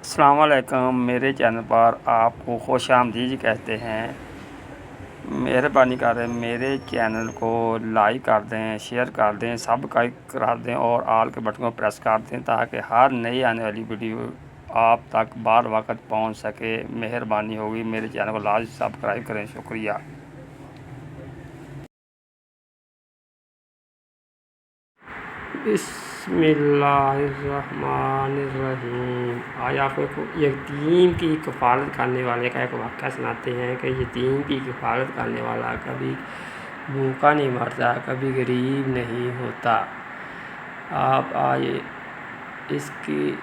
السلام علیکم، میرے چینل پر آپ کو خوش آمدید کہتے ہیں۔ مہربانی کریں میرے چینل کو لائک کر دیں، شیئر کر دیں، سبسکرائب کر دیں اور آل کے بٹن کو پریس کر دیں تاکہ ہر نئی آنے والی ویڈیو آپ تک بار وقت پہنچ سکے۔ مہربانی ہوگی میرے چینل کو لازم سبسکرائب کریں۔ شکریہ۔ بسم اللہ الرحمن الرحیم۔ آج آپ کو یتیم کی کفالت کرنے والے کا ایک واقعہ سناتے ہیں کہ یتیم کی کفالت کرنے والا کبھی بھوکا نہیں مرتا، کبھی غریب نہیں ہوتا۔ آپ آج اس کی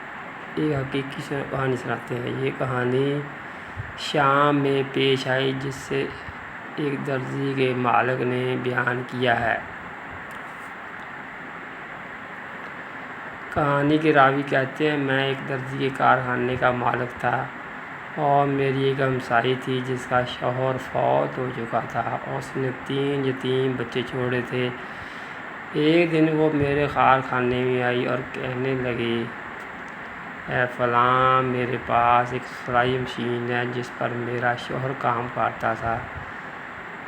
ایک حقیقی کہانی سناتے ہیں۔ یہ کہانی شام میں پیش آئی جس سے ایک درزی کے مالک نے بیان کیا ہے۔ کہانی کے راوی کہتے ہیں، میں ایک درزی کے کارخانے کا مالک تھا اور میری ایک ہمسائی تھی جس کا شوہر فوت ہو چکا تھا اور اس نے 3 یتیم بچے چھوڑے تھے۔ ایک دن وہ میرے کارخانے میں آئی اور کہنے لگی، اے فلاں، میرے پاس ایک سلائی مشین ہے جس پر میرا شوہر کام کرتا تھا۔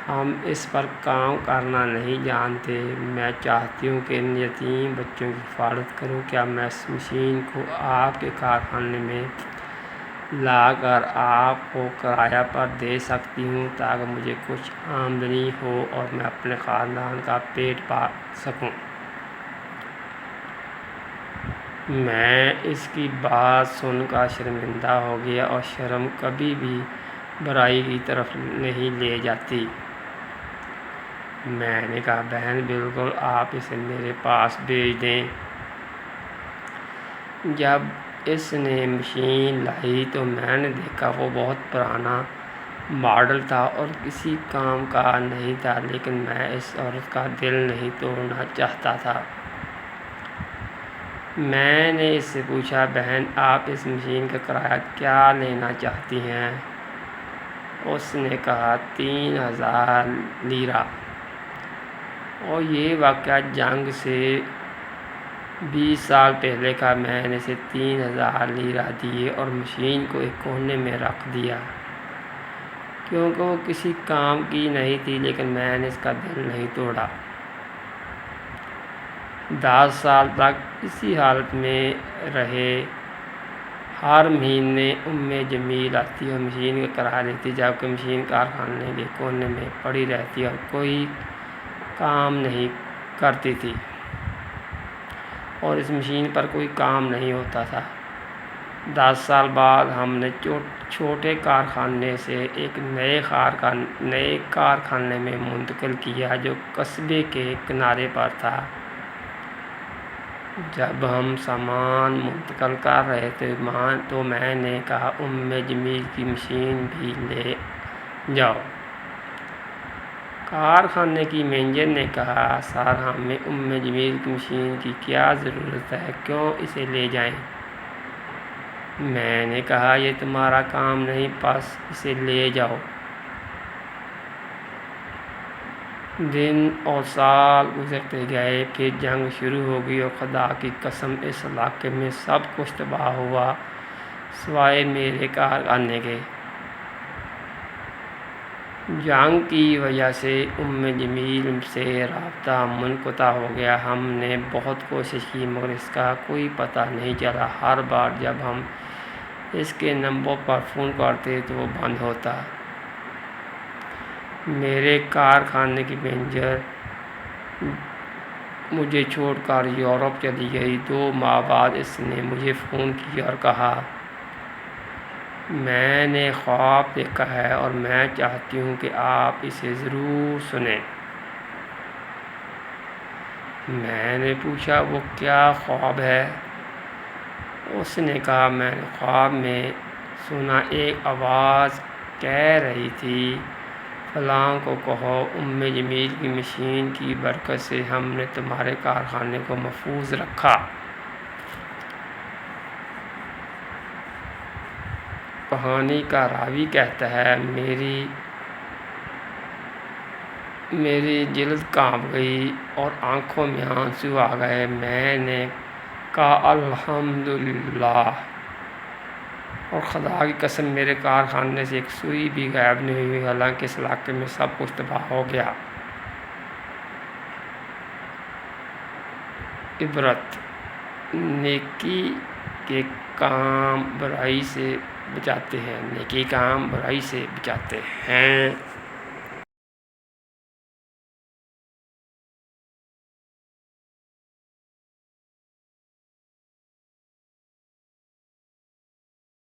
ہم اس پر کام کرنا نہیں جانتے۔ میں چاہتی ہوں کہ ان یتیم بچوں کی حفاظت کروں۔ کیا میں اس مشین کو آپ کے کارخانے میں لا کر آپ کو کرایہ پر دے سکتی ہوں تاکہ مجھے کچھ آمدنی ہو اور میں اپنے خاندان کا پیٹ پال سکوں؟ میں اس کی بات سن کر شرمندہ ہو گیا اور شرم کبھی بھی برائی کی طرف نہیں لے جاتی۔ میں نے کہا، بہن بالکل، آپ اسے میرے پاس بھیج دیں۔ جب اس نے مشین لائی تو میں نے دیکھا وہ بہت پرانا ماڈل تھا اور کسی کام کا نہیں تھا، لیکن میں اس عورت کا دل نہیں توڑنا چاہتا تھا۔ میں نے اس سے پوچھا، بہن آپ اس مشین کا کرایہ کیا لینا چاہتی ہیں؟ اس نے کہا، 3000 لیرہ۔ اور یہ واقعہ جنگ سے 20 سال پہلے کا۔ میں نے اسے 3000 لیرہ دیے اور مشین کو ایک کونے میں رکھ دیا کیونکہ وہ کسی کام کی نہیں تھی، لیکن میں نے اس کا دل نہیں توڑا۔ 10 سال تک اسی حالت میں رہے۔ ہر مہینے جمیل آتی اور مشین کا کرایہ لیتی، جبکہ مشین کارخانے کے کونے میں پڑی رہتی اور کوئی کام نہیں کرتی تھی اور اس مشین پر کوئی کام نہیں ہوتا تھا۔ 10 سال بعد ہم نے چھوٹے کارخانے سے ایک نئے کارخانے میں منتقل کیا جو قصبے کے کنارے پر تھا۔ جب ہم سامان منتقل کر رہے تھے تو میں نے کہا، جمیل کی مشین بھی لے جاؤ۔ کارخانے کی مینیجر نے کہا، سر، ہمیں جمیل کی مشین کی کیا ضرورت ہے، کیوں اسے لے جائیں؟ میں نے کہا، یہ تمہارا کام نہیں، بس اسے لے جاؤ۔ دن اور سال گزرتے گئے، پھر جنگ شروع ہو گئی اور خدا کی قسم اس علاقے میں سب کچھ تباہ ہوا سوائے میرے کارخانے کے۔ جنگ کی وجہ سے جمیل سے رابطہ منقطع ہو گیا۔ ہم نے بہت کوشش کی مگر اس کا کوئی پتہ نہیں چلا۔ ہر بار جب ہم اس کے نمبر پر فون کرتے تو وہ بند ہوتا۔ میرے کارخانے کی مینیجر مجھے چھوڑ کر یورپ چلی گئی۔ 2 ماہ بعد اس نے مجھے فون کیا اور کہا، میں نے خواب دیکھا ہے اور میں چاہتی ہوں کہ آپ اسے ضرور سنیں۔ میں نے پوچھا، وہ کیا خواب ہے؟ اس نے کہا، میں نے خواب میں سنا ایک آواز کہہ رہی تھی، فلاں کو کہو، جمیل کی مشین کی برکت سے ہم نے تمہارے کارخانے کو محفوظ رکھا۔ کہانی کا راوی کہتا ہے، میری جلد کانپ گئی اور آنکھوں میں آنسو آ گئے۔ میں نے کہا، الحمدللہ، اور خدا کی قسم میرے کارخانے سے ایک سوئی بھی غائب نہیں ہوئی، حالانکہ اس علاقے میں سب کچھ تباہ ہو گیا۔ عبرت: نیکی کے کام برائی سے بچاتے ہیں، نیکی کام برائی سے بچاتے ہیں۔